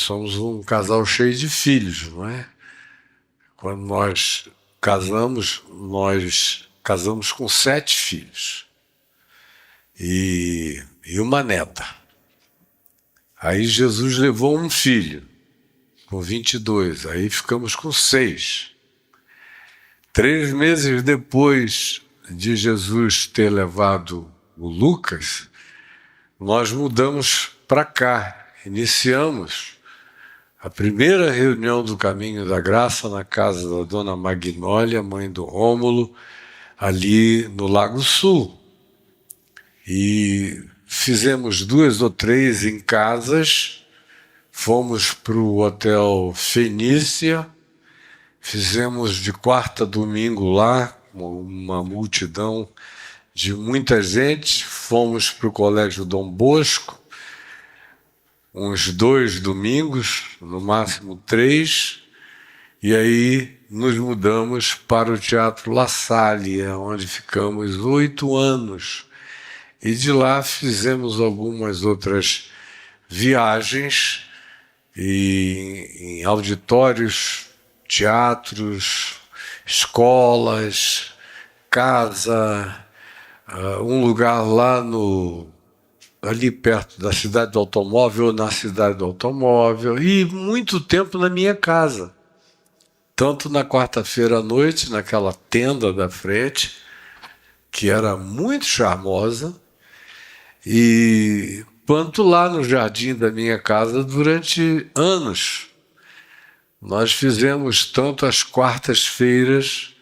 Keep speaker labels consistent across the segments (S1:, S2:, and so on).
S1: nós somos um casal cheio de filhos, não é? Quando nós casamos com 7 filhos e uma neta. Aí Jesus levou um filho, com 22, aí ficamos com 6. 3 meses depois de Jesus ter levado o Lucas, nós mudamos para cá, iniciamos a primeira reunião do Caminho da Graça na casa da Dona Magnólia, mãe do Rômulo, ali no Lago Sul. E fizemos 2 ou 3 em casas, fomos para o Hotel Fenícia, fizemos de quarta a domingo lá, uma multidão de muita gente, fomos para o Colégio Dom Bosco, uns 2 domingos, no máximo 3, e aí nos mudamos para o Teatro La Salle, onde ficamos 8 anos. E de lá fizemos algumas outras viagens em auditórios, teatros, escolas, casa, um lugar lá ali perto da Cidade do Automóvel, na Cidade do Automóvel, e muito tempo na minha casa. Tanto na quarta-feira à noite, naquela tenda da frente, que era muito charmosa, e quanto lá no jardim da minha casa durante anos. Nós fizemos tanto as quartas-feiras,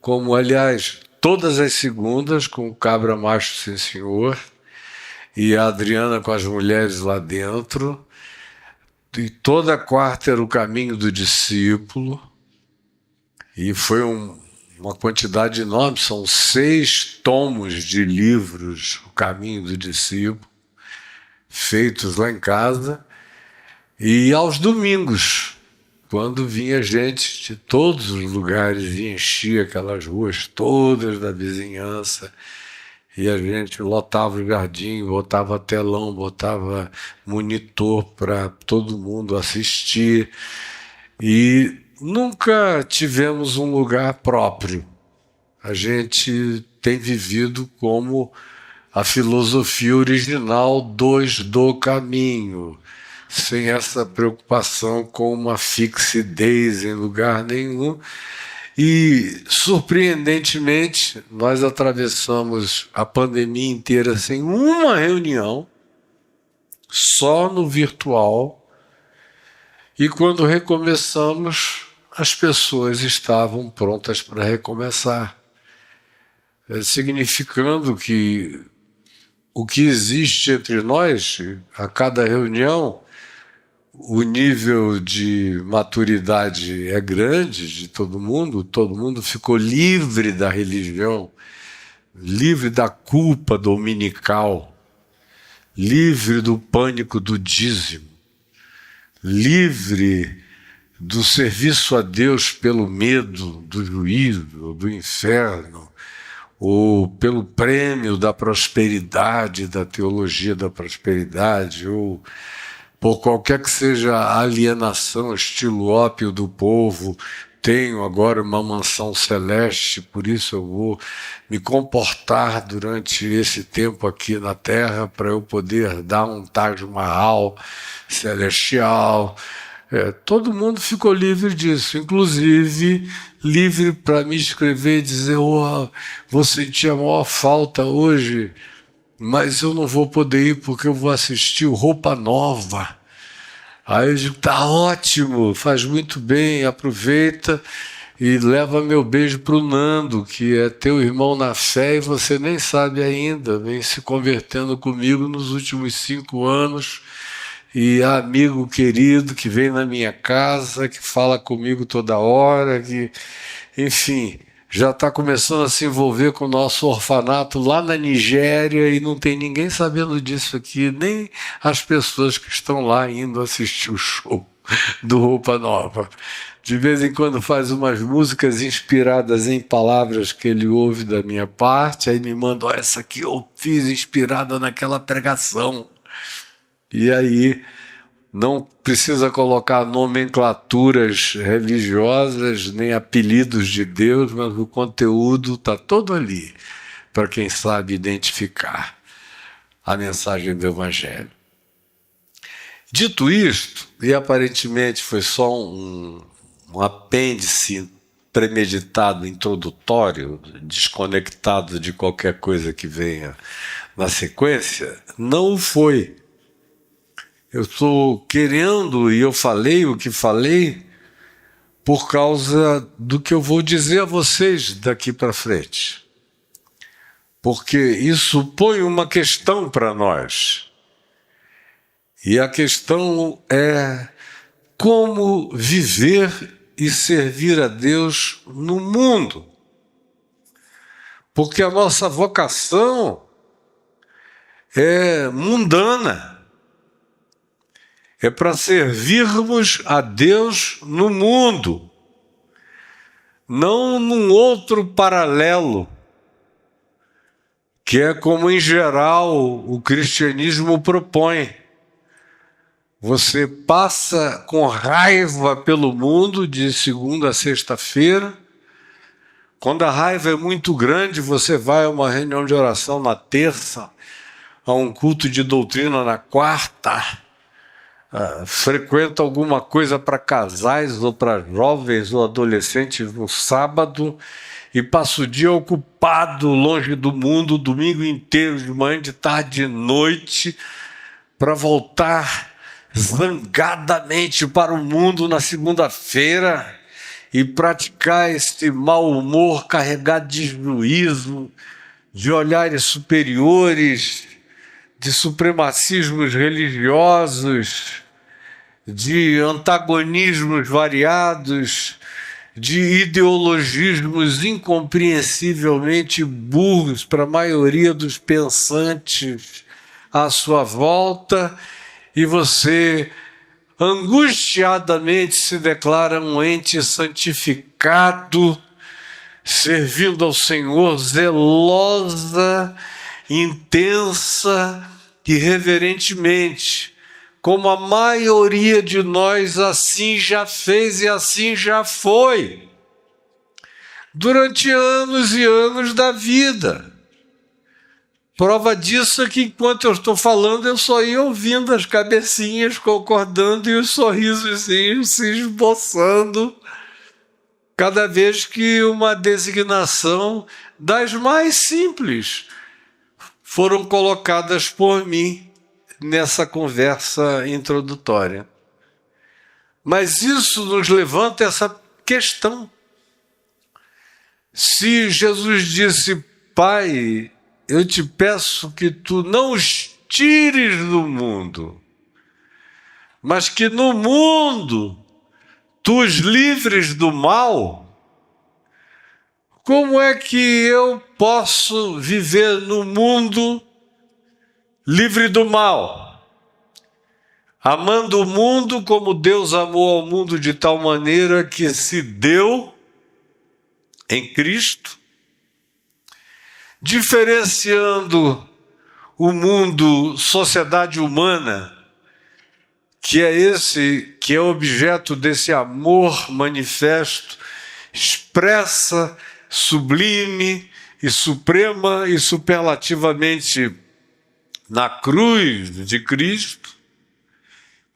S1: como, aliás, todas as segundas, com o Cabra Macho Sim Senhor, e a Adriana com as mulheres lá dentro, e toda quarta era o Caminho do Discípulo, e foi uma quantidade enorme, são 6 tomos de livros, o Caminho do Discípulo, feitos lá em casa, e aos domingos, quando vinha gente de todos os lugares e enchia aquelas ruas todas da vizinhança, e a gente lotava o jardim, botava telão, botava monitor para todo mundo assistir, e nunca tivemos um lugar próprio. A gente tem vivido como a filosofia original do caminho, sem essa preocupação com uma fixidez em lugar nenhum. E, surpreendentemente, nós atravessamos a pandemia inteira sem uma reunião, só no virtual, e quando recomeçamos, as pessoas estavam prontas para recomeçar, significando que o que existe entre nós, a cada reunião, o nível de maturidade é grande de todo mundo ficou livre da religião, livre da culpa dominical, livre do pânico do dízimo, livre do serviço a Deus pelo medo do juízo, do inferno, ou pelo prêmio da prosperidade, da teologia da prosperidade, ou por qualquer que seja a alienação, estilo ópio do povo. Tenho agora uma mansão celeste, por isso eu vou me comportar durante esse tempo aqui na Terra para eu poder dar um Taj Mahal celestial. Todo mundo ficou livre disso, inclusive livre para me escrever e dizer: vou sentir a maior falta hoje, mas eu não vou poder ir porque eu vou assistir o Roupa Nova. Aí eu digo: tá ótimo, faz muito bem, aproveita e leva meu beijo para o Nando, que é teu irmão na fé e você nem sabe ainda, vem se convertendo comigo nos últimos 5 anos, e é amigo querido que vem na minha casa, que fala comigo toda hora, que, enfim, já está começando a se envolver com o nosso orfanato lá na Nigéria, e não tem ninguém sabendo disso aqui, nem as pessoas que estão lá indo assistir o show do Roupa Nova. De vez em quando faz umas músicas inspiradas em palavras que ele ouve da minha parte, aí me manda: essa aqui eu fiz inspirada naquela pregação. E aí não precisa colocar nomenclaturas religiosas, nem apelidos de Deus, mas o conteúdo está todo ali, para quem sabe identificar a mensagem do Evangelho. Dito isto, e aparentemente foi só um apêndice premeditado, introdutório, desconectado de qualquer coisa que venha na sequência, não foi. Eu estou querendo, e eu falei o que falei, por causa do que eu vou dizer a vocês daqui para frente. Porque isso põe uma questão para nós. E a questão é como viver e servir a Deus no mundo. Porque a nossa vocação é mundana. É para servirmos a Deus no mundo, não num outro paralelo, que é como em geral o cristianismo propõe. Você passa com raiva pelo mundo de segunda a sexta-feira. Quando a raiva é muito grande, você vai a uma reunião de oração na terça, a um culto de doutrina na quarta, frequenta alguma coisa para casais ou para jovens ou adolescentes no sábado e passa o dia ocupado, longe do mundo, o domingo inteiro, de manhã, de tarde, de noite, para voltar zangadamente para o mundo na segunda-feira e praticar esse mau humor carregado de juízo, de olhares superiores, de supremacismos religiosos, de antagonismos variados, de ideologismos incompreensivelmente burros para a maioria dos pensantes à sua volta, e você angustiadamente se declara um ente santificado, servindo ao Senhor zelosa, intensa e reverentemente, como a maioria de nós assim já fez e assim já foi, durante anos e anos da vida. Prova disso é que enquanto eu estou falando, eu só ia ouvindo as cabecinhas concordando e os sorrisozinhos se esboçando cada vez que uma designação das mais simples foram colocadas por mim nessa conversa introdutória. Mas isso nos levanta essa questão. Se Jesus disse, Pai, eu te peço que tu não os tires do mundo, mas que no mundo tu os livres do mal, como é que eu posso viver no mundo livre do mal? Amando o mundo como Deus amou ao mundo de tal maneira que se deu em Cristo, diferenciando o mundo, sociedade humana, que é esse, que é objeto desse amor manifesto, expressa, sublime e suprema e superlativamente na cruz de Cristo.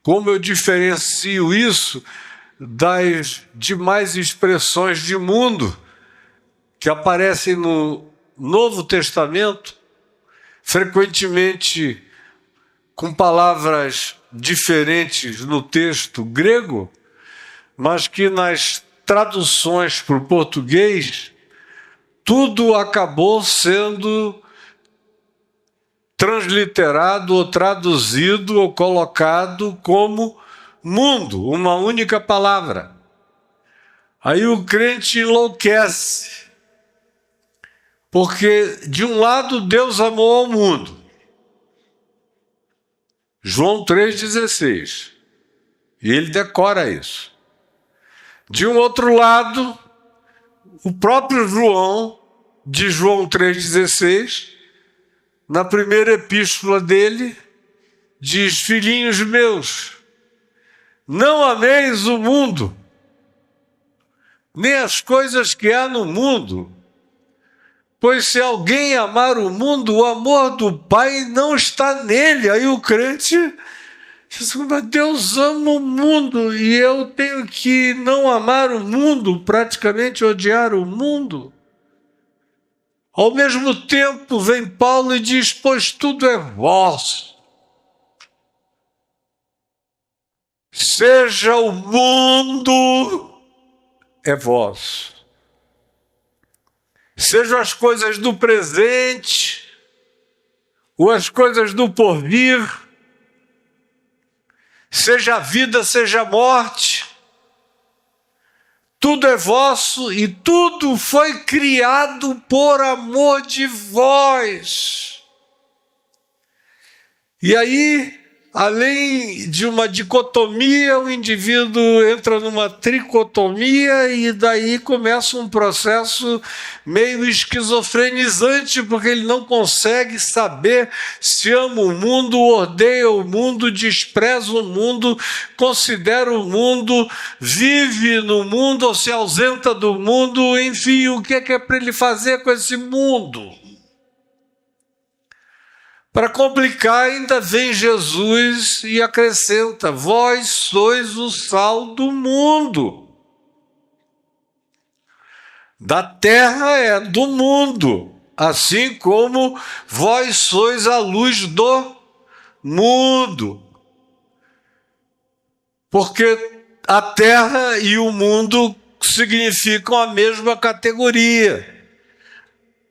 S1: Como eu diferencio isso das demais expressões de mundo que aparecem no Novo Testamento, frequentemente com palavras diferentes no texto grego, mas que nas traduções para o português, tudo acabou sendo transliterado ou traduzido ou colocado como mundo, uma única palavra. Aí o crente enlouquece, porque de um lado Deus amou ao mundo, João 3,16, e ele decora isso. De um outro lado, o próprio João, de João 3,16, na primeira epístola dele, diz, filhinhos meus, Não ameis o mundo, nem as coisas que há no mundo. Pois se alguém amar o mundo, o amor do Pai não está nele. Aí o crente diz, mas Deus ama o mundo e eu tenho que não amar o mundo, praticamente odiar o mundo. Ao mesmo tempo vem Paulo e diz, pois tudo é vosso. Seja o mundo é vosso. Sejam as coisas do presente ou as coisas do porvir, seja a vida, seja a morte, tudo é vosso e tudo foi criado por amor de vós. E aí, além de uma dicotomia, o indivíduo entra numa tricotomia e daí começa um processo meio esquizofrenizante, porque ele não consegue saber se ama o mundo, odeia o mundo, despreza o mundo, considera o mundo, vive no mundo ou se ausenta do mundo, enfim, o que é para ele fazer com esse mundo? Para complicar, ainda vem Jesus e acrescenta, vós sois o sal do mundo. Da terra é do mundo, assim como vós sois a luz do mundo. Porque a terra e o mundo significam a mesma categoria.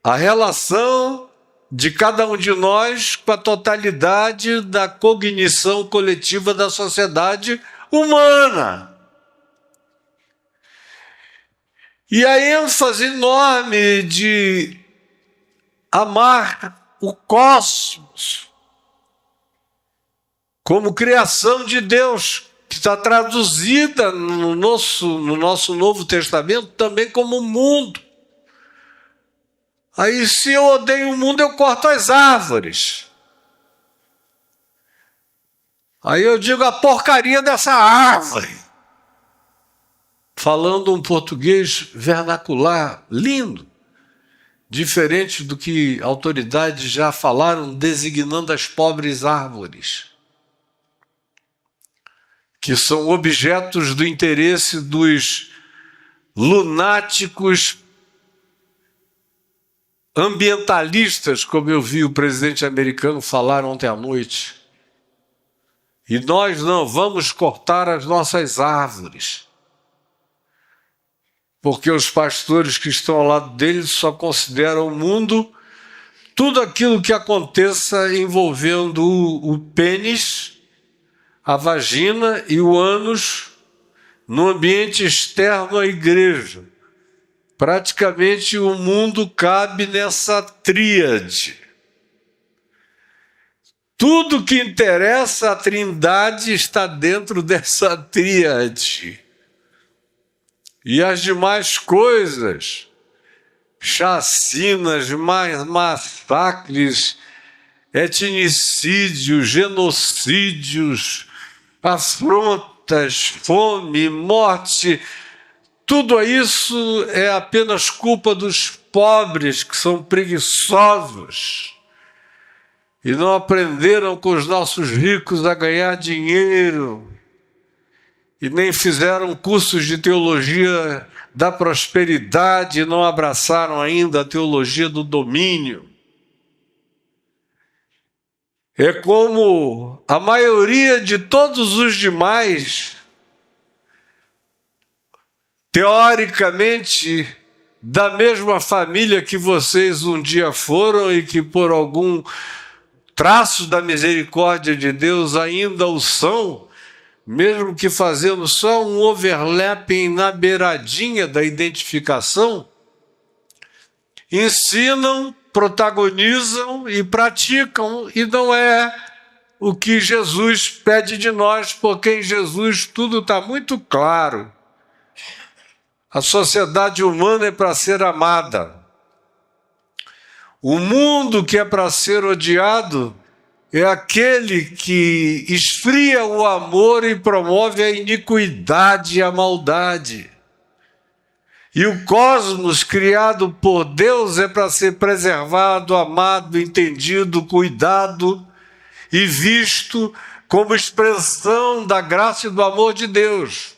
S1: A relação de cada um de nós com a totalidade da cognição coletiva da sociedade humana. E a ênfase enorme de amar o cosmos como criação de Deus, que está traduzida no nosso Novo Testamento também como mundo. Aí, se eu odeio o mundo, eu corto as árvores. Aí eu digo a porcaria dessa árvore. Falando um português vernacular, lindo. Diferente do que autoridades já falaram, designando as pobres árvores. Que são objetos do interesse dos lunáticos ambientalistas, como eu vi o presidente americano falar ontem à noite. E nós não vamos cortar as nossas árvores, porque os pastores que estão ao lado deles só consideram o mundo tudo aquilo que aconteça envolvendo o pênis, a vagina e o ânus no ambiente externo à igreja. Praticamente o mundo cabe nessa tríade. Tudo que interessa à Trindade está dentro dessa tríade. E as demais coisas, chacinas, massacres, etnicídios, genocídios, afrontas, fome, morte, tudo isso é apenas culpa dos pobres que são preguiçosos e não aprenderam com os nossos ricos a ganhar dinheiro e nem fizeram cursos de teologia da prosperidade e não abraçaram ainda a teologia do domínio. É como a maioria de todos os demais, teoricamente, da mesma família que vocês um dia foram e que por algum traço da misericórdia de Deus ainda o são, mesmo que fazendo só um overlapping na beiradinha da identificação, ensinam, protagonizam e praticam, e não é o que Jesus pede de nós, porque em Jesus tudo está muito claro. A sociedade humana é para ser amada. O mundo que é para ser odiado, é aquele que esfria o amor e promove a iniquidade e a maldade. E o cosmos criado por Deus é para ser preservado, amado, entendido, cuidado e visto como expressão da graça e do amor de Deus.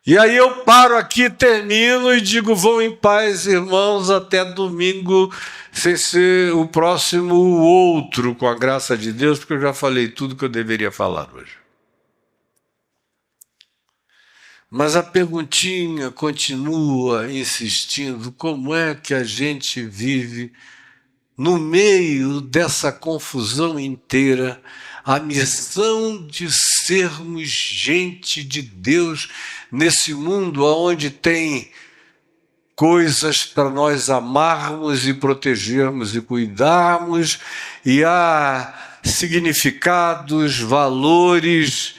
S1: E aí eu paro aqui, termino e digo: vão em paz, irmãos, até domingo, sem ser o próximo o outro, com a graça de Deus, porque eu já falei tudo que eu deveria falar hoje. Mas a perguntinha continua insistindo: como é que a gente vive no meio dessa confusão inteira, a missão de sermos gente de Deus nesse mundo onde tem coisas para nós amarmos e protegermos e cuidarmos, e há significados, valores,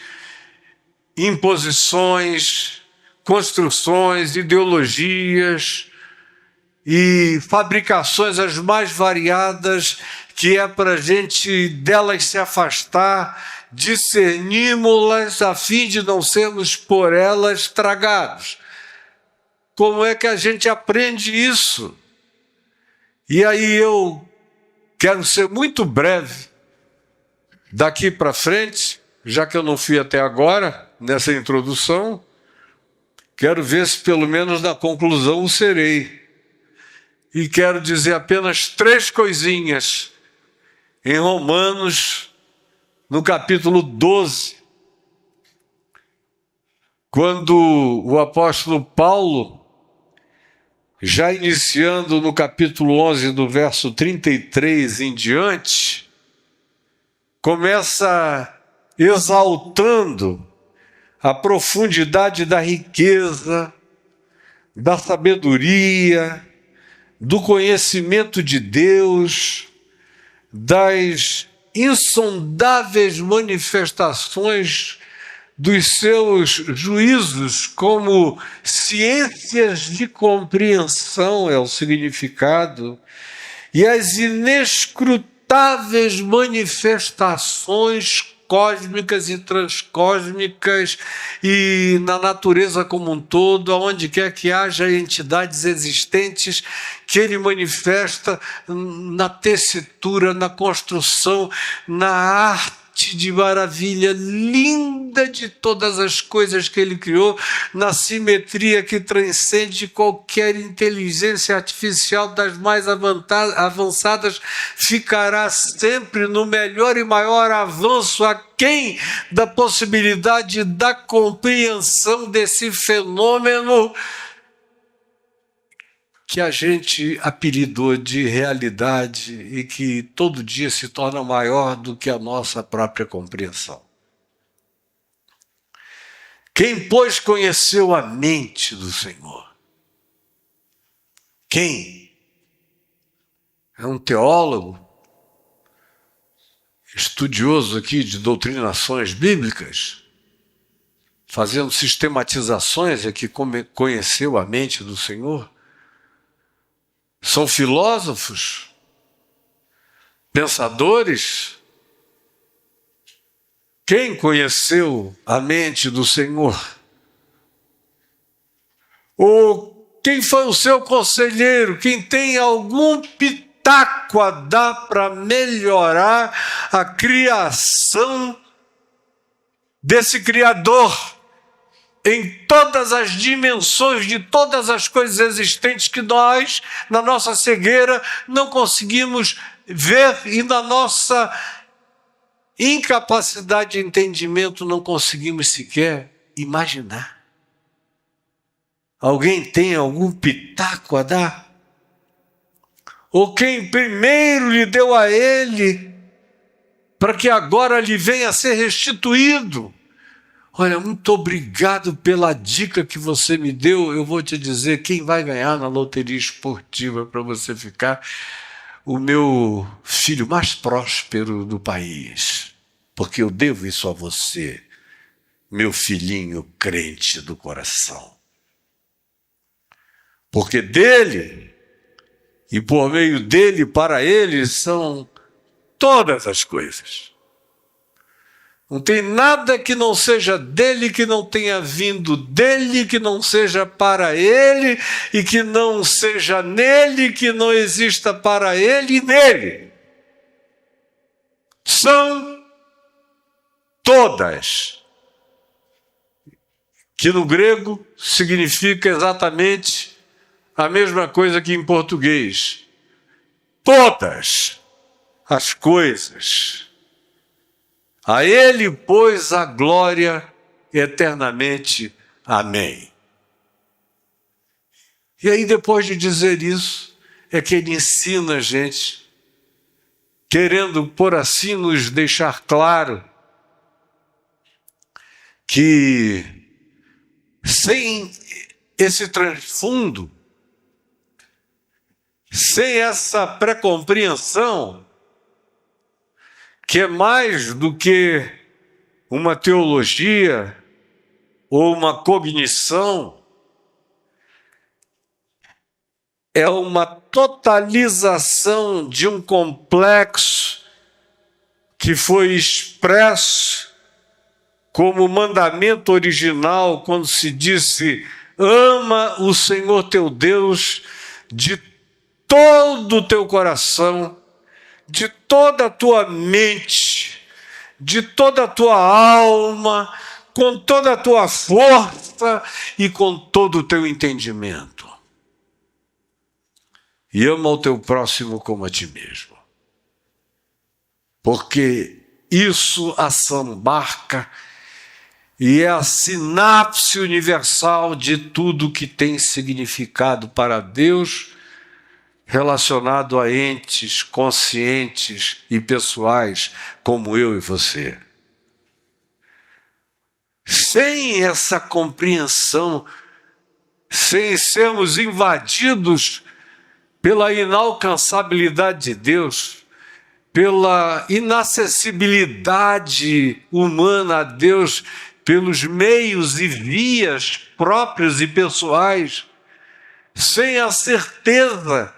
S1: imposições, construções, ideologias e fabricações as mais variadas, que é para a gente delas se afastar, discernímo-las a fim de não sermos por elas tragados. Como é que a gente aprende isso? E aí eu quero ser muito breve daqui para frente, já que eu não fui até agora nessa introdução, quero ver se pelo menos na conclusão o serei. E quero dizer apenas 3 coisinhas em Romanos, no capítulo 12, quando o apóstolo Paulo, já iniciando no capítulo 11, do verso 33 em diante, começa exaltando a profundidade da riqueza, da sabedoria, do conhecimento de Deus, das insondáveis manifestações dos seus juízos como ciências de compreensão, é o significado, e as inescrutáveis manifestações cósmicas e transcósmicas e na natureza como um todo, aonde quer que haja entidades existentes, que ele manifesta na tessitura, na construção, na arte de maravilha linda de todas as coisas que ele criou, na simetria que transcende qualquer inteligência artificial das mais avançadas, ficará sempre no melhor e maior avanço aquém da possibilidade da compreensão desse fenômeno que a gente apelidou de realidade e que todo dia se torna maior do que a nossa própria compreensão. Quem, pois, conheceu a mente do Senhor? Quem? É um teólogo, estudioso aqui de doutrinações bíblicas, fazendo sistematizações, é que conheceu a mente do Senhor? São filósofos, pensadores. Quem conheceu a mente do Senhor? Ou quem foi o seu conselheiro? Quem tem algum pitaco a dar para melhorar a criação desse Criador em todas as dimensões de todas as coisas existentes que nós, na nossa cegueira, não conseguimos ver e na nossa incapacidade de entendimento não conseguimos sequer imaginar? Alguém tem algum pitaco a dar? Ou quem primeiro lhe deu a ele, para que agora lhe venha a ser restituído? Olha, muito obrigado pela dica que você me deu. Eu vou te dizer quem vai ganhar na loteria esportiva para você ficar o meu filho mais próspero do país. Porque eu devo isso a você, meu filhinho crente do coração. Porque dele, e por meio dele, para ele, são todas as coisas. Não tem nada que não seja dele, que não tenha vindo dele, que não seja para ele, e que não seja nele, que não exista para ele e nele. São todas, que no grego significa exatamente a mesma coisa que em português. Todas as coisas. A ele, pois, a glória eternamente. Amém. E aí, depois de dizer isso, é que ele ensina a gente, querendo, por assim, nos deixar claro que sem esse transfundo, sem essa pré-compreensão, que é mais do que uma teologia ou uma cognição, é uma totalização de um complexo que foi expresso como mandamento original quando se disse: ama o Senhor teu Deus de todo o teu coração, de toda a tua mente, de toda a tua alma, com toda a tua força e com todo o teu entendimento. E ama o teu próximo como a ti mesmo. Porque isso assambarca e é a sinapse universal de tudo que tem significado para Deus, relacionado a entes conscientes e pessoais como eu e você. Sem essa compreensão, sem sermos invadidos pela inalcançabilidade de Deus, pela inacessibilidade humana a Deus, pelos meios e vias próprios e pessoais, sem a certeza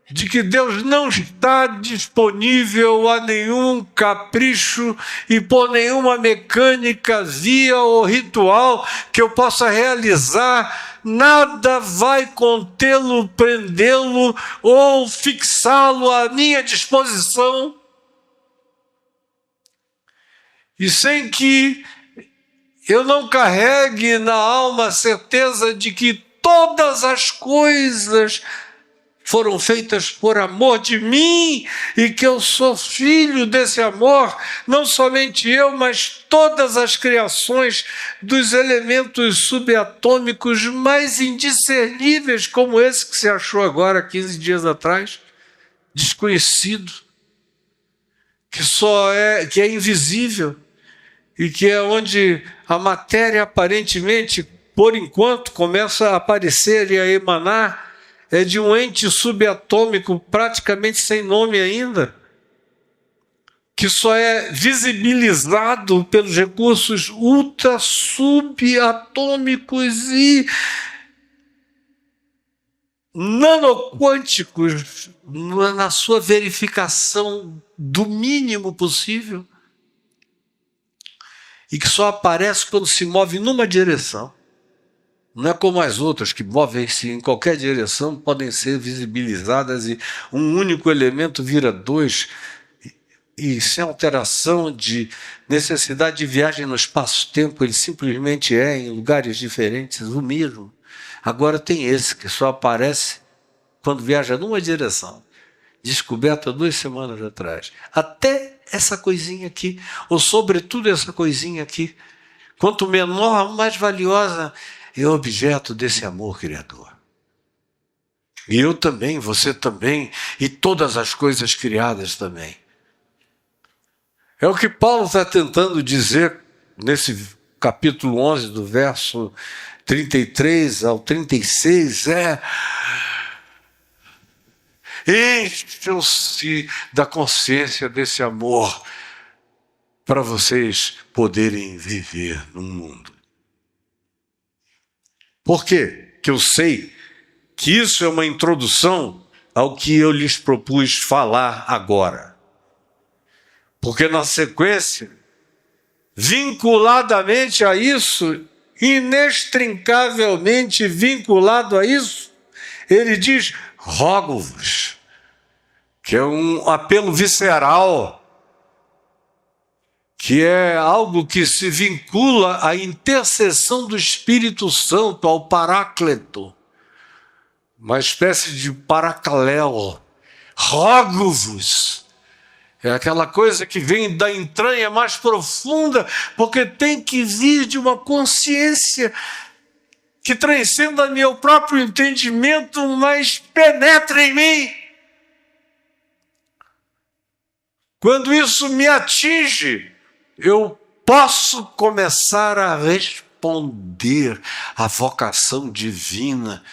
S1: de que Deus não está disponível a nenhum capricho e por nenhuma mecânica, via ou ritual que eu possa realizar, nada vai contê-lo, prendê-lo ou fixá-lo à minha disposição. E sem que eu não carregue na alma a certeza de que todas as coisas foram feitas por amor de mim e que eu sou filho desse amor, não somente eu, mas todas as criações dos elementos subatômicos mais indiscerníveis, como esse que se achou agora, 15 dias atrás, desconhecido, que é invisível e que é onde a matéria aparentemente, por enquanto, começa a aparecer e a emanar, é de um ente subatômico praticamente sem nome ainda, que só é visibilizado pelos recursos ultra subatômicos e nanoquânticos na sua verificação do mínimo possível, e que só aparece quando se move numa direção. Não é como as outras, que movem-se em qualquer direção, podem ser visibilizadas e um único elemento vira dois, e sem alteração de necessidade de viagem no espaço-tempo, ele simplesmente é, em lugares diferentes, o mesmo. Agora tem esse, que só aparece quando viaja numa direção, descoberto há 2 semanas atrás. Até essa coisinha aqui, ou sobretudo essa coisinha aqui, quanto menor, mais valiosa, é objeto desse amor criador. E eu também, você também, e todas as coisas criadas também. É o que Paulo está tentando dizer nesse capítulo 11, do verso 33 ao 36, encham-se da consciência desse amor para vocês poderem viver no mundo. Por quê? Que eu sei que isso é uma introdução ao que eu lhes propus falar agora. Porque na sequência, vinculadamente a isso, inextricavelmente vinculado a isso, ele diz: rogo-vos, que é um apelo visceral, que é algo que se vincula à intercessão do Espírito Santo, ao Paráclito, uma espécie de paracléu. Rogo-vos. É aquela coisa que vem da entranha mais profunda, porque tem que vir de uma consciência que transcenda meu próprio entendimento, mas penetra em mim. Quando isso me atinge, eu posso começar a responder à vocação divina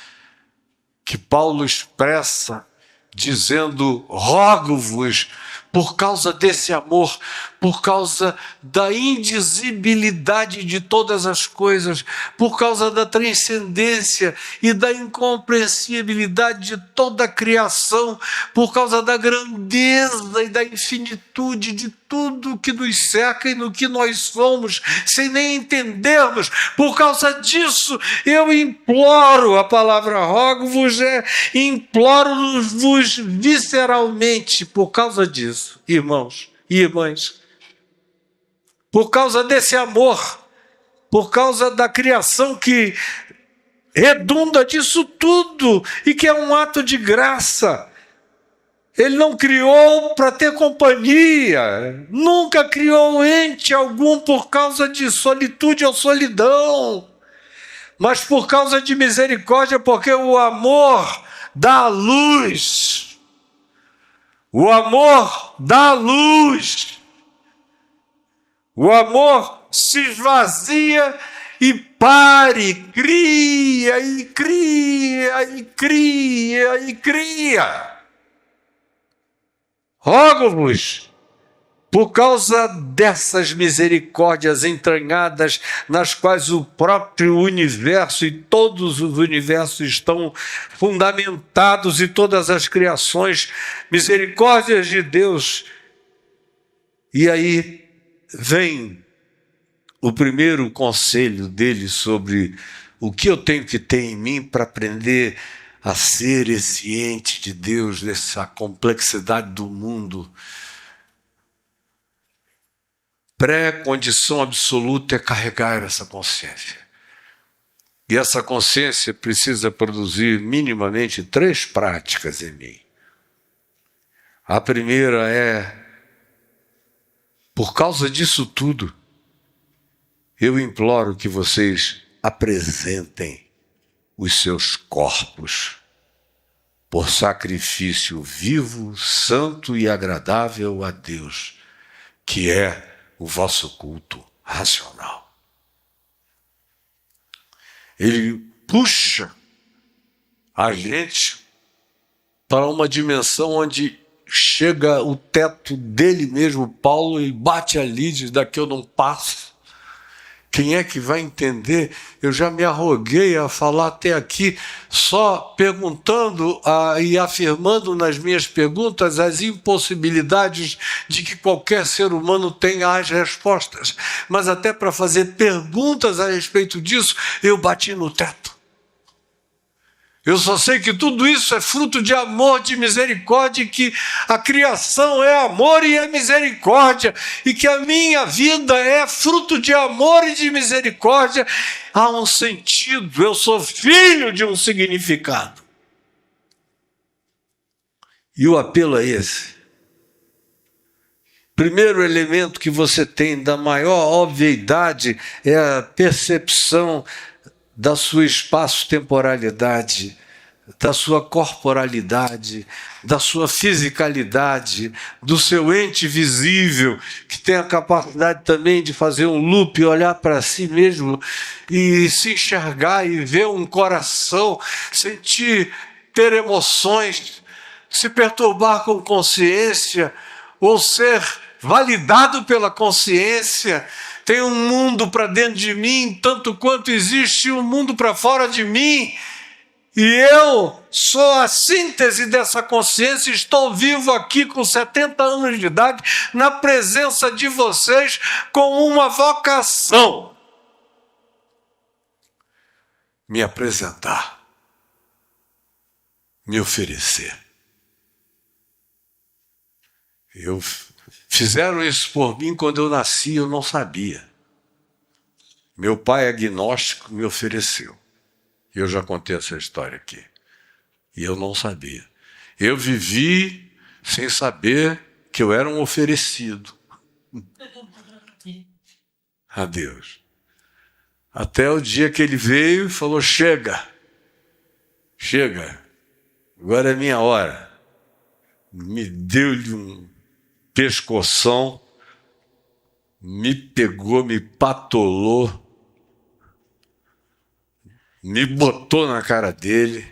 S1: que Paulo expressa, dizendo: rogo-vos, por causa desse amor, por causa da indizibilidade de todas as coisas, por causa da transcendência e da incompreensibilidade de toda a criação, por causa da grandeza e da infinitude de tudo que nos cerca e no que nós somos, sem nem entendermos. Por causa disso, eu imploro, a palavra rogo-vos imploro-vos visceralmente, por causa disso, irmãos e irmãs. Por causa desse amor, por causa da criação que redunda disso tudo e que é um ato de graça. Ele não criou para ter companhia, nunca criou ente algum por causa de solitude ou solidão, mas por causa de misericórdia, porque o amor dá luz. O amor dá luz. O amor se esvazia e cria e cria e cria e cria. Rogo-vos, por causa dessas misericórdias entranhadas nas quais o próprio universo e todos os universos estão fundamentados, e todas as criações, misericórdias de Deus. E aí vem o primeiro conselho dele sobre o que eu tenho que ter em mim para aprender a ser esse ente de Deus, dessa complexidade do mundo. Pré-condição absoluta é carregar essa consciência. E essa consciência precisa produzir minimamente 3 práticas em mim. A primeira é: por causa disso tudo, eu imploro que vocês apresentem os seus corpos por sacrifício vivo, santo e agradável a Deus, que é o vosso culto racional. Ele puxa a gente para uma dimensão onde chega o teto dele mesmo, Paulo, e bate ali, diz: daqui eu não passo. Quem é que vai entender? Eu já me arroguei a falar até aqui só perguntando e afirmando nas minhas perguntas as impossibilidades de que qualquer ser humano tenha as respostas. Mas até para fazer perguntas a respeito disso, eu bati no teto. Eu só sei que tudo isso é fruto de amor, de misericórdia, e que a criação é amor e é misericórdia, e que a minha vida é fruto de amor e de misericórdia. Há um sentido, eu sou filho de um significado. E o apelo é esse. Primeiro elemento que você tem da maior obviedade é a percepção da sua espaço-temporalidade, da sua corporalidade, da sua fisicalidade, do seu ente visível, que tem a capacidade também de fazer um loop, olhar para si mesmo e se enxergar e ver um coração, sentir, ter emoções, se perturbar com consciência ou ser validado pela consciência. Tem um mundo para dentro de mim, tanto quanto existe um mundo para fora de mim. E eu sou a síntese dessa consciência, estou vivo aqui com 70 anos de idade, na presença de vocês, com uma vocação: me apresentar, me oferecer. Fizeram isso por mim quando eu nasci, eu não sabia. Meu pai agnóstico me ofereceu. Eu já contei essa história aqui. E eu não sabia. Eu vivi sem saber que eu era um oferecido a Deus. Até o dia que ele veio e falou: chega, agora é minha hora. Me deu-lhe um pescoção, me pegou, me patolou, me botou na cara dele,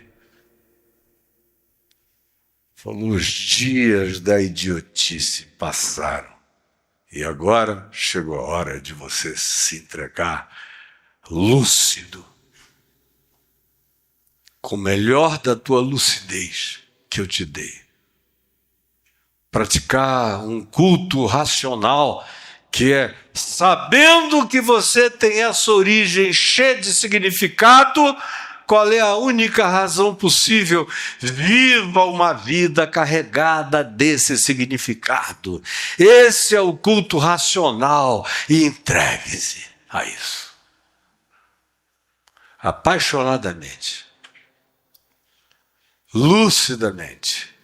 S1: falou: os dias da idiotice passaram e agora chegou a hora de você se entregar lúcido, com o melhor da tua lucidez que eu te dei. Praticar um culto racional, que é sabendo que você tem essa origem cheia de significado, qual é a única razão possível? Viva uma vida carregada desse significado. Esse é o culto racional e entregue-se a isso. Apaixonadamente, lucidamente,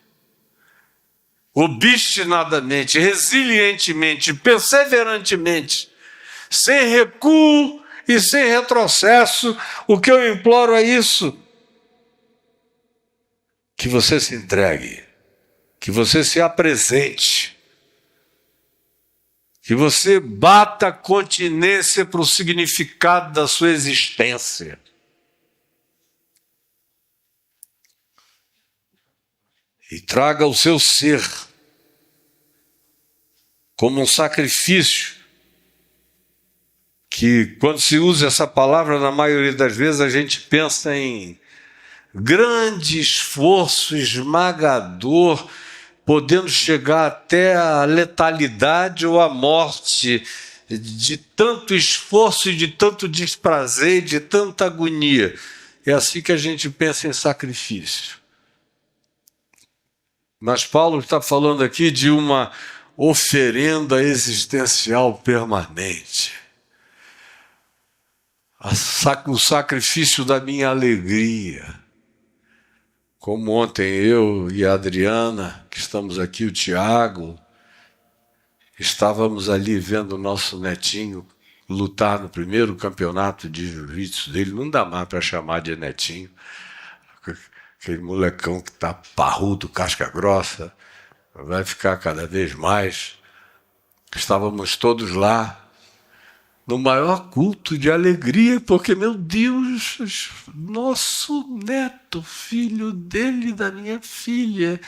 S1: obstinadamente, resilientemente, perseverantemente, sem recuo e sem retrocesso. O que eu imploro é isso: que você se entregue, que você se apresente, que você bata continência para o significado da sua existência. E traga o seu ser como um sacrifício, que quando se usa essa palavra, na maioria das vezes, a gente pensa em grande esforço esmagador, podendo chegar até a letalidade ou a morte, de tanto esforço e de tanto desprazer, de tanta agonia. É assim que a gente pensa em sacrifício. Mas Paulo está falando aqui de uma oferenda existencial permanente. O sacrifício da minha alegria. Como ontem eu e a Adriana, que estamos aqui, o Tiago, estávamos ali vendo o nosso netinho lutar no primeiro campeonato de jiu-jitsu dele. Não dá mais para chamar de netinho. Aquele molecão que está parrudo, casca grossa, vai ficar cada vez mais. Estávamos todos lá, no maior culto de alegria, porque, meu Deus, nosso neto, filho dele e da minha filha,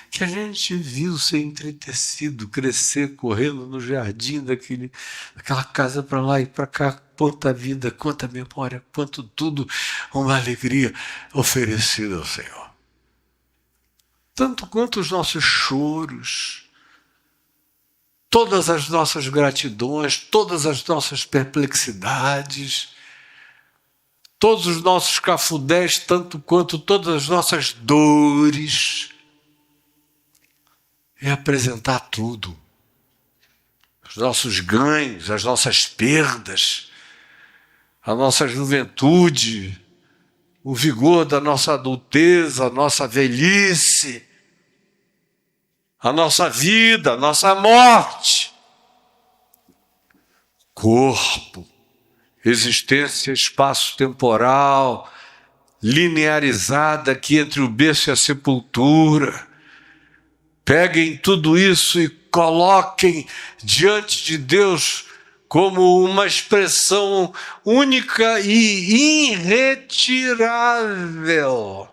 S1: que a gente viu ser entretecido, crescer, correndo no jardim daquela casa para lá e para cá, quanta vida, quanta memória, quanto tudo, uma alegria oferecida ao Senhor. Tanto quanto os nossos choros, todas as nossas gratidões, todas as nossas perplexidades, todos os nossos cafundés, tanto quanto todas as nossas dores, é apresentar tudo. Os nossos ganhos, as nossas perdas, a nossa juventude, o vigor da nossa adultez, a nossa velhice, a nossa vida, a nossa morte. Corpo, existência espaço-temporal, linearizada aqui entre o berço e a sepultura. Peguem tudo isso e coloquem diante de Deus como uma expressão única e irretirável,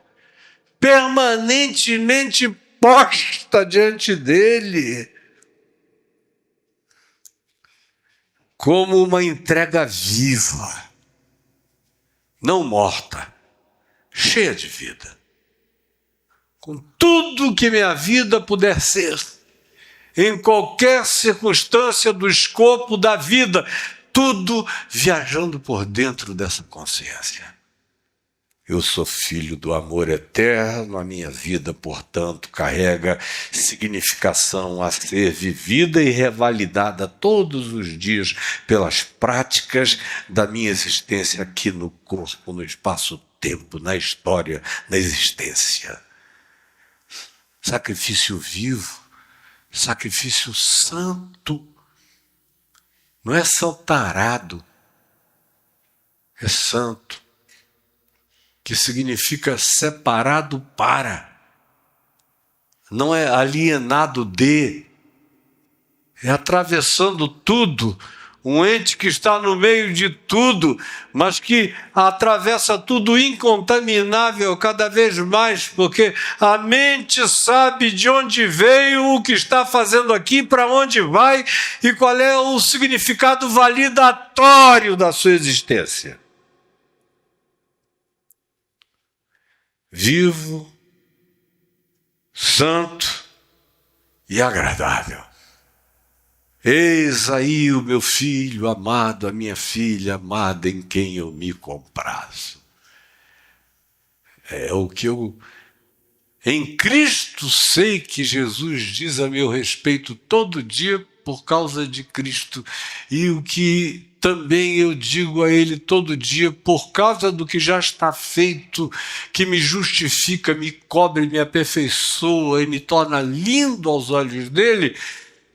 S1: permanentemente posta diante dele, como uma entrega viva, não morta, cheia de vida, com tudo que minha vida puder ser, em qualquer circunstância do escopo da vida, tudo viajando por dentro dessa consciência. Eu sou filho do amor eterno, a minha vida, portanto, carrega significação a ser vivida e revalidada todos os dias pelas práticas da minha existência aqui no corpo, no espaço-tempo, na história, na existência. Sacrifício vivo, sacrifício santo. Não é santarado, é santo, que significa separado para. Não é alienado de, é atravessando tudo, um ente que está no meio de tudo, mas que atravessa tudo incontaminável cada vez mais, porque a mente sabe de onde veio, o que está fazendo aqui, para onde vai e qual é o significado validatório da sua existência. Vivo, santo e agradável. Eis aí o meu filho amado, a minha filha amada, em quem eu me comprazo. É o que eu, em Cristo, sei que Jesus diz a meu respeito todo dia por causa de Cristo, e o que também eu digo a Ele todo dia por causa do que já está feito, que me justifica, me cobre, me aperfeiçoa e me torna lindo aos olhos dEle,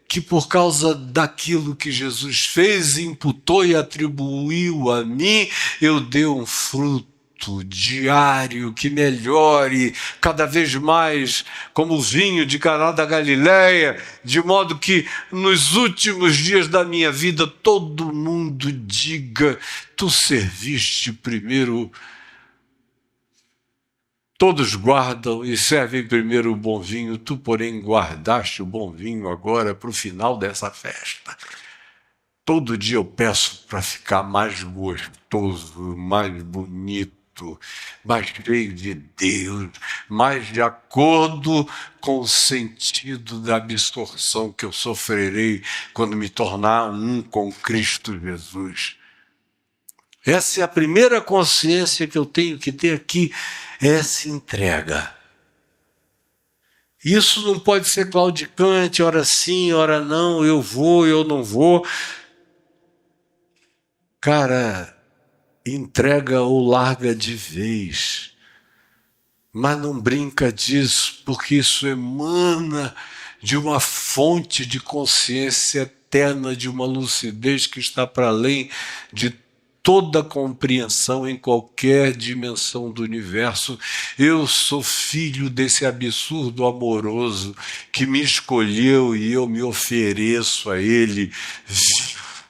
S1: que por causa daquilo que Jesus fez, imputou e atribuiu a mim, eu dei um fruto diário que melhore cada vez mais, como o vinho de Caná da Galileia, de modo que nos últimos dias da minha vida todo mundo diga: tu serviste primeiro. Todos guardam e servem primeiro o bom vinho, tu, porém, guardaste o bom vinho agora para o final dessa festa. Todo dia eu peço para ficar mais gostoso, mais bonito, mais cheio de Deus, mais de acordo com o sentido da absorção que eu sofrerei quando me tornar um com Cristo Jesus. Essa é a primeira consciência que eu tenho que ter aqui, essa entrega. Isso não pode ser claudicante, ora sim, ora não, eu vou, eu não vou. Cara, entrega ou larga de vez. Mas não brinca disso, porque isso emana de uma fonte de consciência eterna, de uma lucidez que está para além de toda compreensão em qualquer dimensão do universo. Eu sou filho desse absurdo amoroso que me escolheu e eu me ofereço a Ele vivo,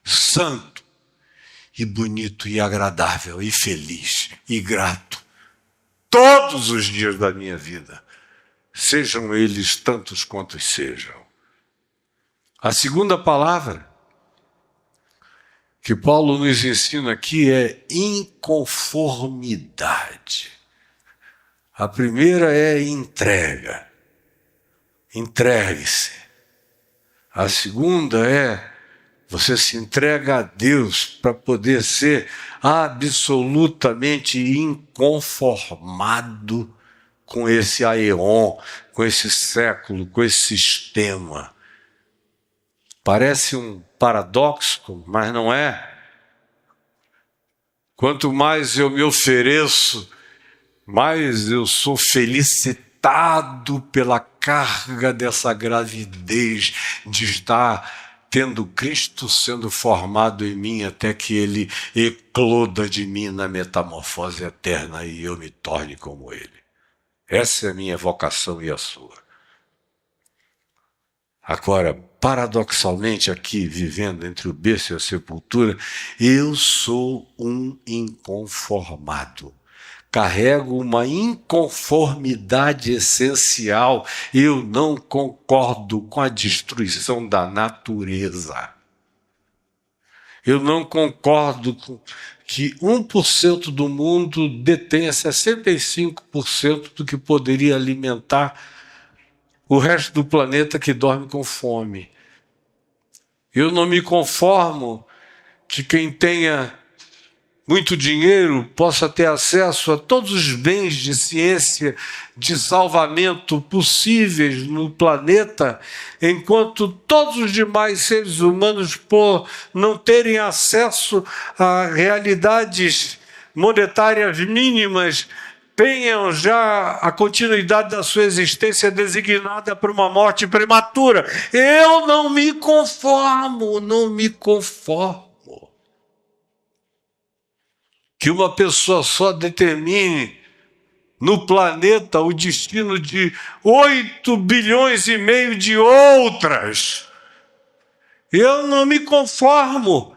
S1: santo e bonito e agradável e feliz e grato todos os dias da minha vida, sejam eles tantos quantos sejam. A segunda palavra que Paulo nos ensina aqui é inconformidade. A primeira é entrega. Entregue-se. A segunda é você se entrega a Deus para poder ser absolutamente inconformado com esse aeon, com esse século, com esse sistema. Parece um paradoxo, mas não é. Quanto mais eu me ofereço, mais eu sou felicitado pela carga dessa gravidez de estar tendo Cristo sendo formado em mim até que Ele ecloda de mim na metamorfose eterna e eu me torne como Ele. Essa é a minha vocação e a sua. Agora, paradoxalmente, aqui, vivendo entre o berço e a sepultura, eu sou um inconformado. Carrego uma inconformidade essencial. Eu não concordo com a destruição da natureza. Eu não concordo com que 1% do mundo detenha 65% do que poderia alimentar o resto do planeta que dorme com fome. Eu não me conformo que quem tenha muito dinheiro possa ter acesso a todos os bens de ciência, de salvamento possíveis no planeta, enquanto todos os demais seres humanos, por não terem acesso a realidades monetárias mínimas, tenham já a continuidade da sua existência designada para uma morte prematura. Eu não me conformo. Que uma pessoa só determine no planeta o destino de 8 bilhões e meio de outras. Eu não me conformo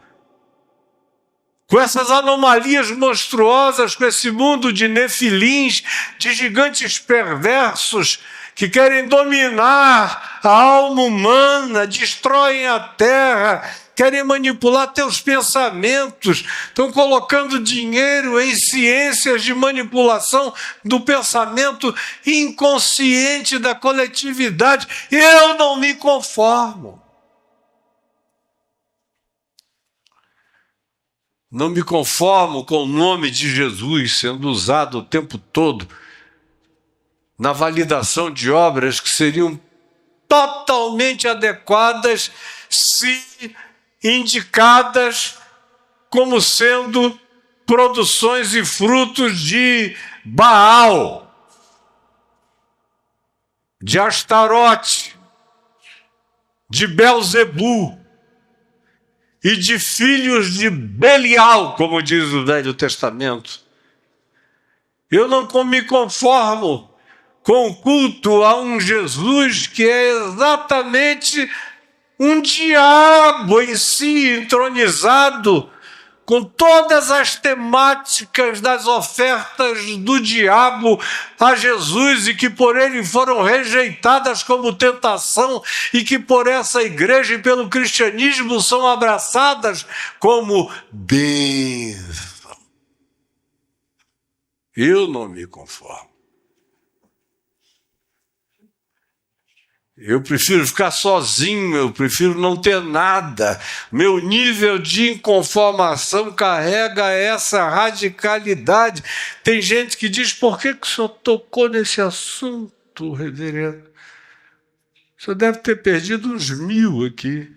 S1: com essas anomalias monstruosas, com esse mundo de nefilins, de gigantes perversos que querem dominar a alma humana, destroem a terra, querem manipular teus pensamentos, estão colocando dinheiro em ciências de manipulação do pensamento inconsciente da coletividade. Eu não me conformo. Não me conformo com o nome de Jesus sendo usado o tempo todo na validação de obras que seriam totalmente adequadas se indicadas como sendo produções e frutos de Baal, de Astarote, de Belzebu e de filhos de Belial, como diz o Velho Testamento. Eu não me conformo com o culto a um Jesus que é exatamente um diabo em si, entronizado, com todas as temáticas das ofertas do diabo a Jesus e que por ele foram rejeitadas como tentação e que por essa igreja e pelo cristianismo são abraçadas como bênção. Eu não me conformo. Eu prefiro ficar sozinho, eu prefiro não ter nada. Meu nível de inconformação carrega essa radicalidade. Tem gente que diz, por que o senhor tocou nesse assunto, reverendo? O senhor deve ter perdido uns 1000 aqui.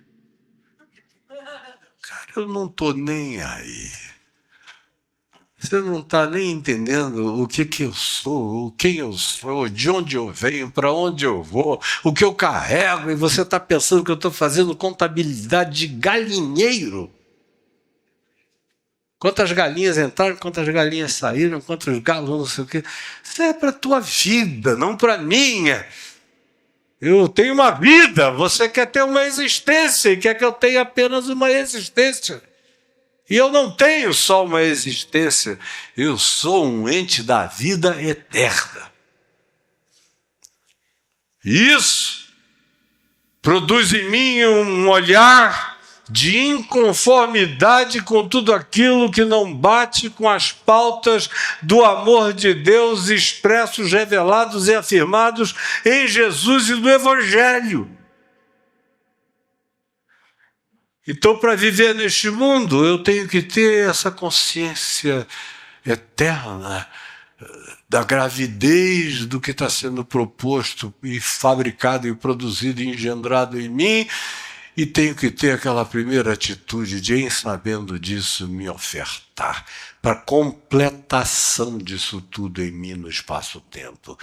S1: Cara, eu não estou nem aí. Você não está nem entendendo o que eu sou, quem eu sou, de onde eu venho, para onde eu vou, o que eu carrego, e você está pensando que eu estou fazendo contabilidade de galinheiro. Quantas galinhas entraram, quantas galinhas saíram, quantos galos, não sei o quê. Isso é para a tua vida, não para a minha. Eu tenho uma vida, você quer ter uma existência e quer que eu tenha apenas uma existência. E eu não tenho só uma existência, eu sou um ente da vida eterna. Isso produz em mim um olhar de inconformidade com tudo aquilo que não bate com as pautas do amor de Deus expressos, revelados e afirmados em Jesus e no Evangelho. Então, para viver neste mundo, eu tenho que ter essa consciência eterna da gravidez do que está sendo proposto e fabricado e produzido e engendrado em mim, e tenho que ter aquela primeira atitude de, em sabendo disso, me ofertar para completação disso tudo em mim no espaço-tempo.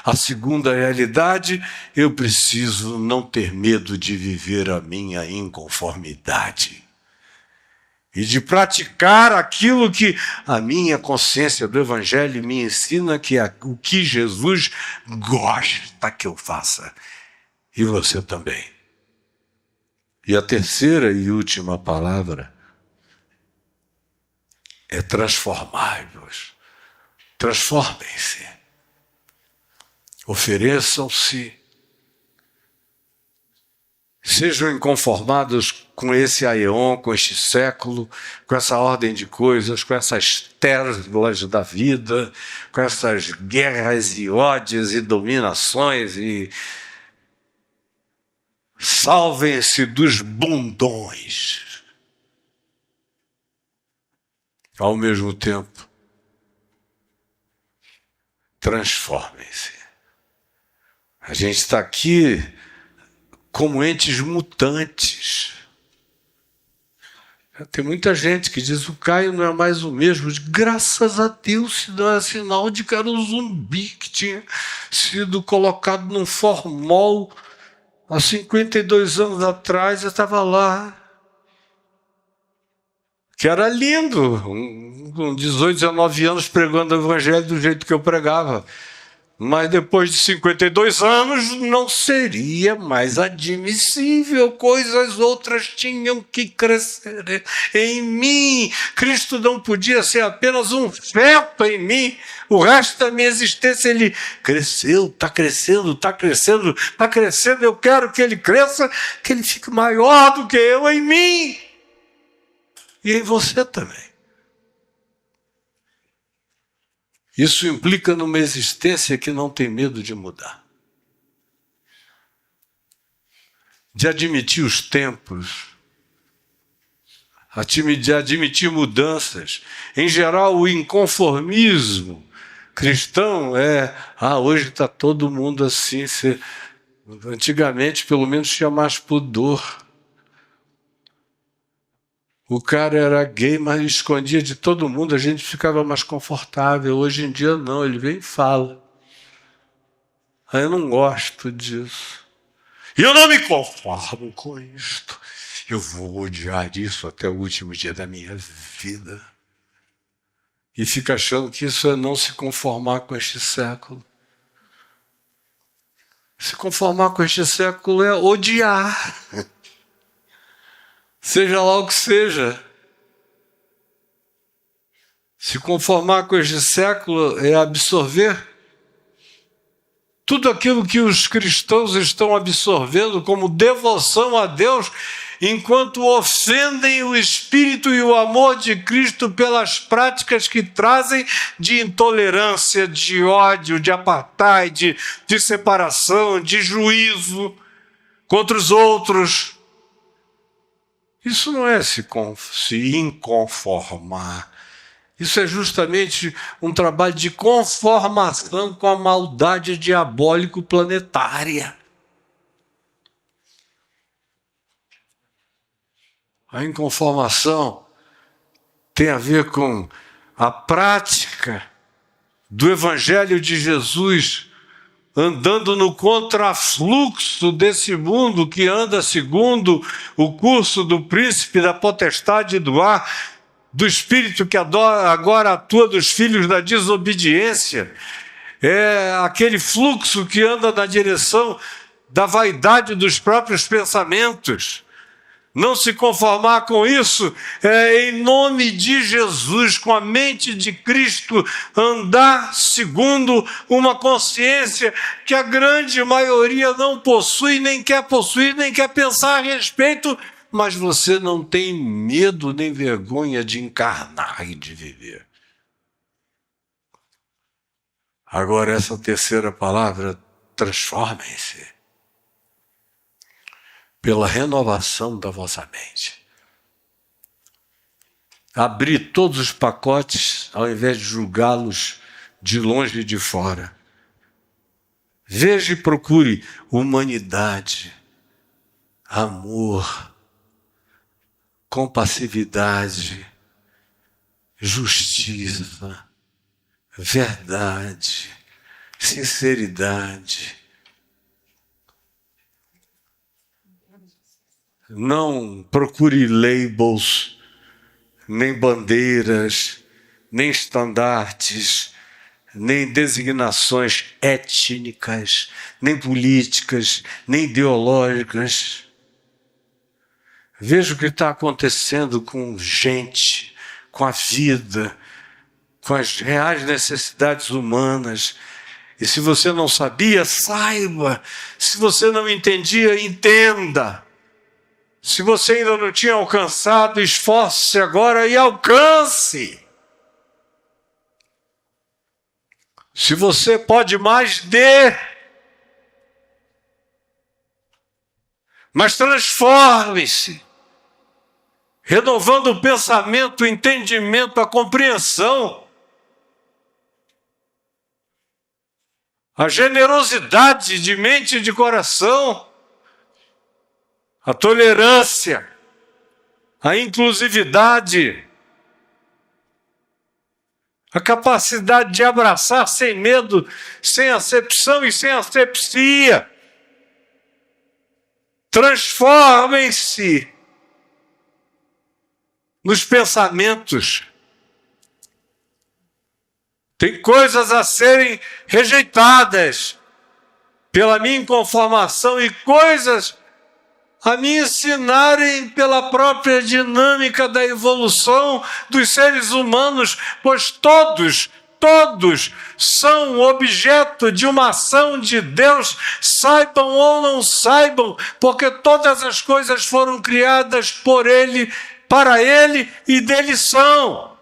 S1: A segunda realidade, eu preciso não ter medo de viver a minha inconformidade e de praticar aquilo que a minha consciência do Evangelho me ensina que é o que Jesus gosta que eu faça. E você também. E a terceira e última palavra é transformai-vos. Transformem-se. Ofereçam-se Sejam inconformados com esse aeon, com este século, com essa ordem de coisas, com essas terras da vida, com essas guerras e ódios e dominações, e salvem-se dos bundões. Ao mesmo tempo, transformem-se. A gente está aqui como entes mutantes. Tem muita gente que diz: o Caio não é mais o mesmo. Graças a Deus, se não é sinal de que era um zumbi que tinha sido colocado num formol há 52 anos atrás. Eu estava lá, que era lindo, com 18, 19 anos pregando o evangelho do jeito que eu pregava. Mas depois de 52 anos não seria mais admissível, coisas outras tinham que crescer em mim. Cristo não podia ser apenas um feto em mim. O resto da minha existência, ele cresceu, está crescendo, está crescendo, está crescendo. Eu quero que ele cresça, que ele fique maior do que eu em mim. E em você também. Isso implica numa existência que não tem medo de mudar, de admitir os tempos, de admitir mudanças. Em geral, o inconformismo cristão é: hoje está todo mundo assim. Antigamente, pelo menos, tinha mais pudor. O cara era gay, mas escondia de todo mundo, a gente ficava mais confortável. Hoje em dia não, ele vem e fala. Eu não gosto disso. E eu não me conformo com isto. Eu vou odiar isso até o último dia da minha vida. E fica achando que isso é não se conformar com este século. Se conformar com este século é odiar. Seja lá o que seja. Se conformar com este século é absorver tudo aquilo que os cristãos estão absorvendo como devoção a Deus, enquanto ofendem o Espírito e o amor de Cristo pelas práticas que trazem de intolerância, de ódio, de apartheid, de separação, de juízo contra os outros. Isso não é se inconformar. Isso é justamente um trabalho de conformação com a maldade diabólico-planetária. A inconformação tem a ver com a prática do Evangelho de Jesus, andando no contrafluxo desse mundo que anda segundo o curso do príncipe da potestade do ar, do espírito que agora atua dos filhos da desobediência. É aquele fluxo que anda na direção da vaidade dos próprios pensamentos. Não se conformar com isso é, em nome de Jesus, com a mente de Cristo, andar segundo uma consciência que a grande maioria não possui, nem quer possuir, nem quer pensar a respeito, mas você não tem medo nem vergonha de encarnar e de viver. Agora, essa terceira palavra, transformem-se pela renovação da vossa mente. Abrir todos os pacotes ao invés de julgá-los de longe e de fora. Veja e procure humanidade, amor, compassividade, justiça, verdade, sinceridade. Não procure labels, nem bandeiras, nem estandartes, nem designações étnicas, nem políticas, nem ideológicas. Veja o que está acontecendo com gente, com a vida, com as reais necessidades humanas. E se você não sabia, saiba. Se você não entendia, entenda. Se você ainda não tinha alcançado, esforce-se agora e alcance. Se você pode mais, dê. Mas transforme-se, renovando o pensamento, o entendimento, a compreensão, a generosidade de mente e de coração, a tolerância, a inclusividade, a capacidade de abraçar sem medo, sem acepção e sem asepsia. Transformem-se nos pensamentos. Tem coisas a serem rejeitadas pela minha inconformação e coisas a me ensinarem pela própria dinâmica da evolução dos seres humanos, pois todos são objeto de uma ação de Deus, saibam ou não saibam, porque todas as coisas foram criadas por Ele, para Ele e dele são.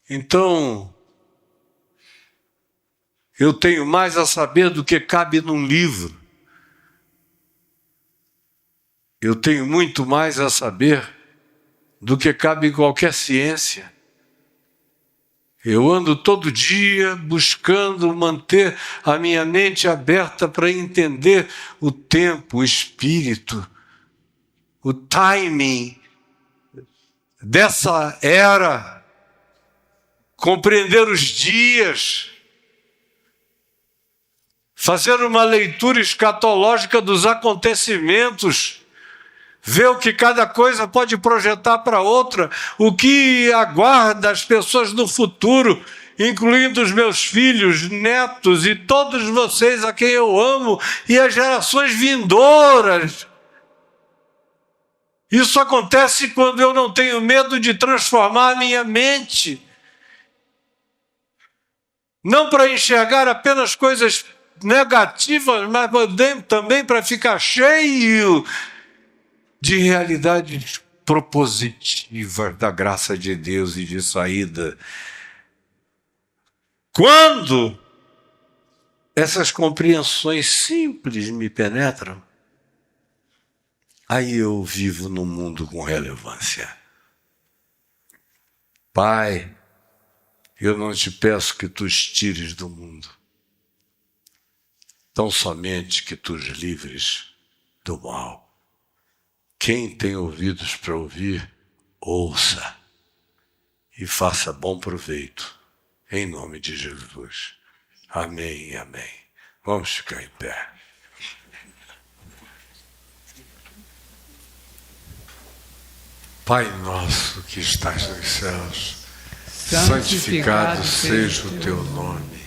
S1: Então, eu tenho mais a saber do que cabe num livro. Eu tenho muito mais a saber do que cabe em qualquer ciência. Eu ando todo dia buscando manter a minha mente aberta para entender o tempo, o espírito, o timing dessa era, compreender os dias, fazer uma leitura escatológica dos acontecimentos, ver o que cada coisa pode projetar para outra, o que aguarda as pessoas no futuro, incluindo os meus filhos, netos e todos vocês a quem eu amo e as gerações vindouras. Isso acontece quando eu não tenho medo de transformar a minha mente, não para enxergar apenas coisas negativas, mas também para ficar cheio de realidades propositivas da graça de Deus e de saída. Quando essas compreensões simples me penetram, aí eu vivo num mundo com relevância. Pai, eu não te peço que tu os tires do mundo, tão somente que tu os livres do mal. Quem tem ouvidos para ouvir, ouça e faça bom proveito, em nome de Jesus. Amém e amém. Vamos ficar em pé. Pai nosso que estás nos céus, santificado seja o teu nome.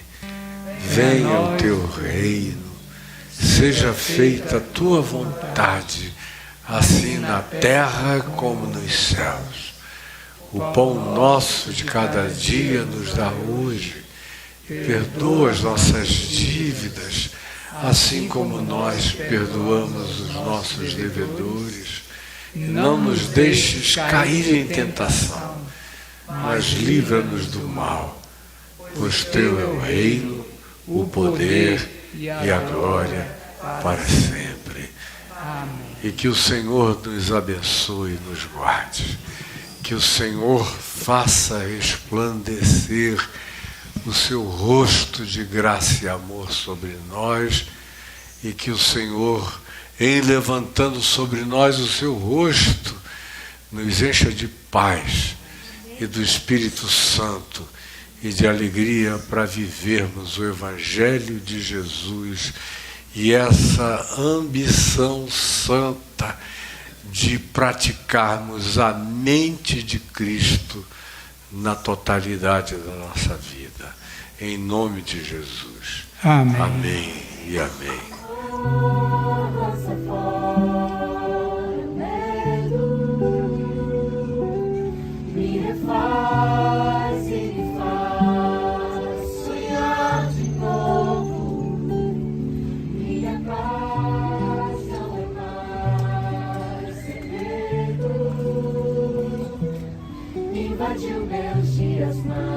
S1: Venha o teu reino, seja feita a tua vontade, assim na terra como nos céus. O pão nosso de cada dia nos dá hoje. Perdoa as nossas dívidas, assim como nós perdoamos os nossos devedores. E não nos deixes cair em tentação, mas livra-nos do mal, pois teu é o reino, o poder e a glória para sempre. Amém. E que o Senhor nos abençoe e nos guarde. Que o Senhor faça resplandecer o seu rosto de graça e amor sobre nós. E que o Senhor, em levantando sobre nós o seu rosto, nos encha de paz e do Espírito Santo e de alegria para vivermos o Evangelho de Jesus e essa ambição santa de praticarmos a mente de Cristo na totalidade da nossa vida. Em nome de Jesus.
S2: Amém.
S1: Amém e amém.
S2: verdade os meus dias mais.